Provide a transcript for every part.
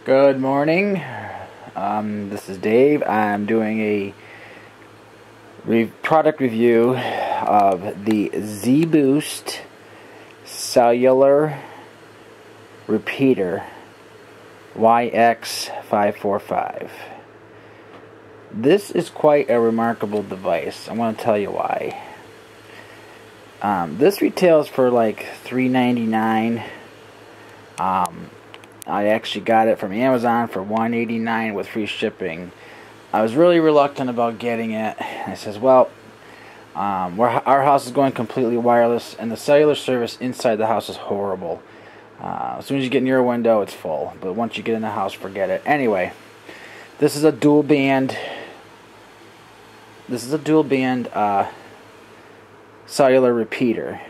Good morning. This is Dave. I'm doing a product review of the Zboost cellular repeater YX545. This is quite a remarkable device. I'm going to tell you why. This retails for like $3.99. I actually got it from Amazon for $1.89 with free shipping. I was really reluctant about getting it. I says, well, our house is going completely wireless, and the cellular service inside the house is horrible. As soon as you get near a window, it's full. But once you get in the house, forget it. Anyway, this is a dual band. This is a dual band cellular repeater.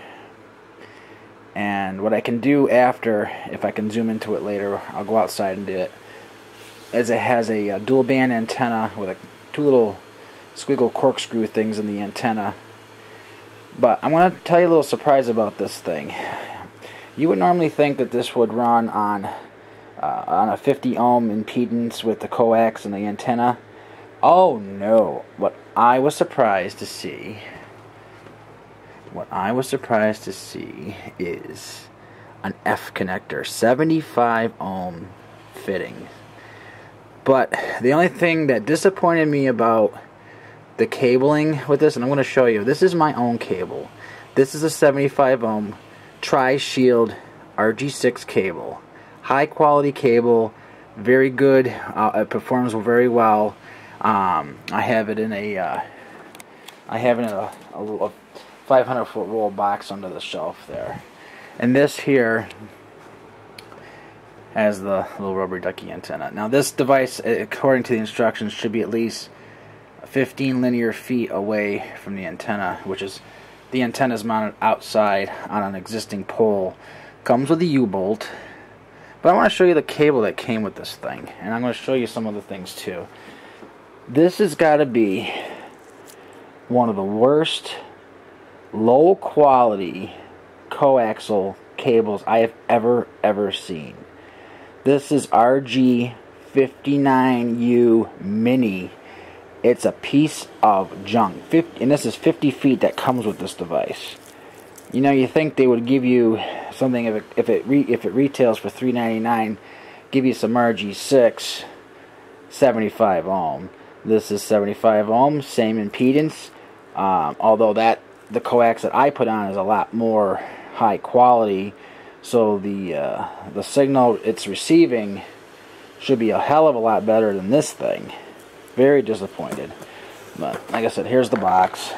And what I can do after, if I can zoom into it later, I'll go outside and do it, is it has a dual band antenna with two little squiggle corkscrew things in the antenna. But I'm going to tell you a little surprise about this thing. You would normally think that this would run on a 50 ohm impedance with the coax and the antenna. Oh no, what I was surprised to see is an F connector, 75 ohm fitting. But the only thing that disappointed me about the cabling with this, and I'm going to show you, this is my own cable. This is a 75 ohm Tri-Shield RG6 cable. High quality cable, very good. It performs very well. I have it in a 500-foot roll box under the shelf there. And this here has the little rubber ducky antenna. Now this device, according to the instructions, should be at least 15 linear feet away from the antenna, which is, the antenna is mounted outside on an existing pole. Comes with a U-bolt. But I want to show you the cable that came with this thing. And I'm going to show you some other things too. This has got to be one of the worst low quality coaxial cables I have ever seen. This is RG59U Mini. It's a piece of junk. And this is 50 feet that comes with this device. You know, you think they would give you something, if it retails for $3.99, give you some RG6 75 ohm. This is 75 ohm, same impedance. Although the coax that I put on is a lot more high quality, so the signal it's receiving should be a hell of a lot better than this thing. Very disappointed. But like I said, here's the box,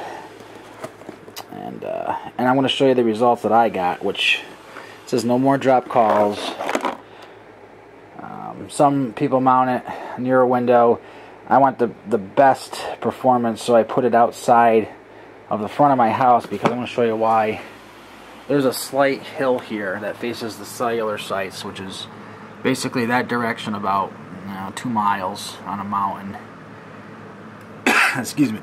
and I'm going to show you the results that I got, which says no more drop calls. Some people mount it near a window. I want the best performance, so I put it outside of the front of my house, because I'm going to show you why. There's a slight hill here that faces the cellular sites, which is basically that direction about 2 miles on a mountain. Excuse me.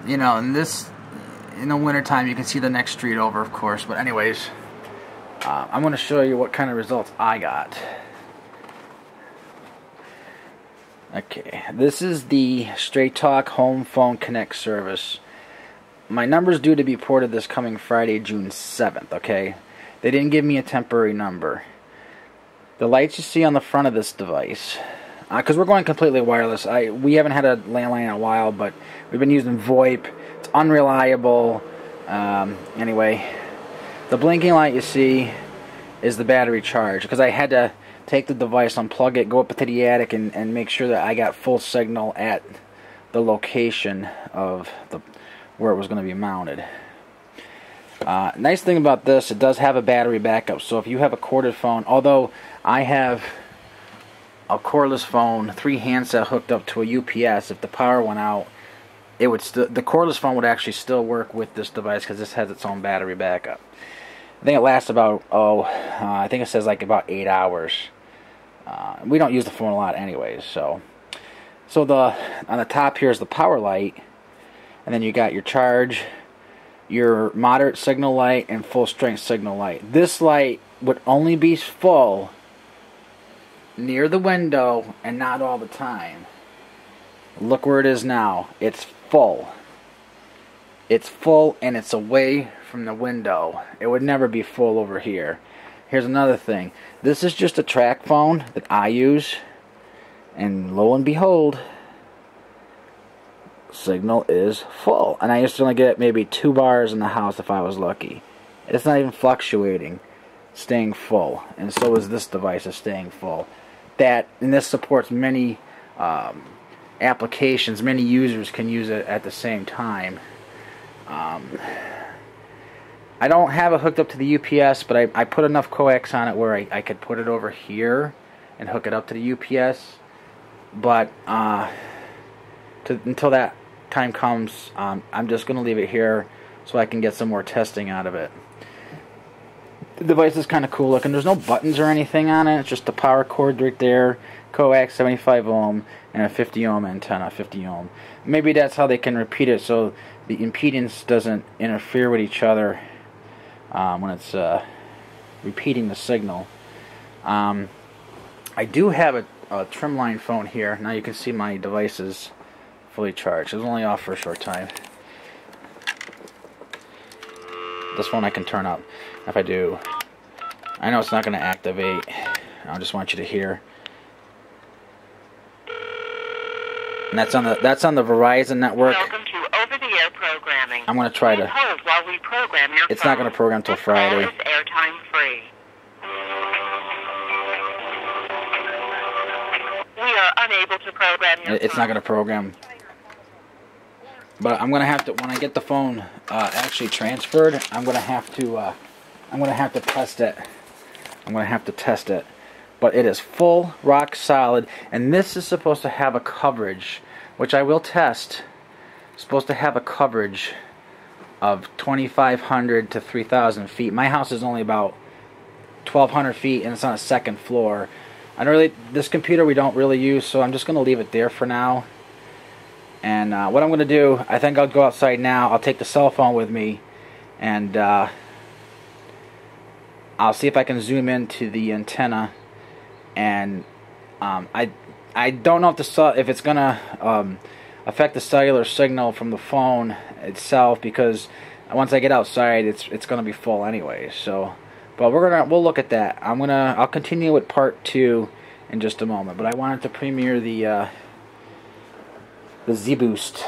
You know, in the wintertime you can see the next street over, of course, but anyways, I'm going to show you what kind of results I got. Okay, this is the Straight Talk Home Phone Connect service. My number's due to be ported this coming Friday, June 7th, okay? They didn't give me a temporary number. The lights you see on the front of this device, because we're going completely wireless. We haven't had a landline in a while, but we've been using VoIP. It's unreliable. Anyway, the blinking light you see is the battery charge, because I had to take the device, unplug it, go up to the attic, and make sure that I got full signal at the location of where it was going to be mounted. Nice thing about this, it does have a battery backup, so if you have a corded phone, although I have a cordless phone, 3 handset hooked up to a UPS, if the power went out, it would the cordless phone would actually still work with this device, because this has its own battery backup. I think it lasts about, I think it says like about 8 hours. We don't use the phone a lot anyways, so on the top here is the power light, and then you got your charge, your moderate signal light and full strength signal light. This light would only be full near the window and not all the time. Look where it is now. It's full. It's full and it's away from the window. It would never be full over here. Here's another thing. This is just a track phone that I use, and lo and behold, signal is full. And I used to only get maybe 2 bars in the house if I was lucky. It's not even fluctuating, staying full. And so is this device, is staying full. And this supports many applications. Many users can use it at the same time. I don't have it hooked up to the UPS, but I put enough coax on it where I could put it over here and hook it up to the UPS. But until that time comes, I'm just going to leave it here so I can get some more testing out of it. The device is kind of cool looking. There's no buttons or anything on it. It's just a power cord right there, coax 75 ohm, and a 50 ohm antenna, 50 ohm. Maybe that's how they can repeat it so the impedance doesn't interfere with each other when it's repeating the signal. I do have a trimline phone here. Now you can see my device is fully charged. It was only off for a short time. This one I can turn up if I do. I know it's not going to activate. I just want you to hear. And that's on the Verizon network. Welcome to over-the-air programming. I'm going to try to. Hold while we program your It's phone. not going to program till Friday. This call is airtime free. We are unable to program your It's not going to program. But I'm going to have to, when I get the phone actually transferred, I'm going to have to test it. I'm going to have to test it. But it is full, rock solid, and this is supposed to have a coverage, which I will test. It's supposed to have a coverage of 2,500 to 3,000 feet. My house is only about 1,200 feet, and it's on a second floor. This computer we don't really use, so I'm just going to leave it there for now. And what I'm going to do, I think I'll go outside now. I'll take the cell phone with me, and I'll see if I can zoom into the antenna. And I don't know if it's going to affect the cellular signal from the phone itself, because once I get outside, it's going to be full anyway. So, but we'll look at that. I'll continue with part 2 in just a moment. But I wanted to premiere the Zboost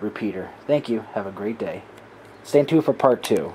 repeater. Thank you. Have a great day. Stay tuned for part 2.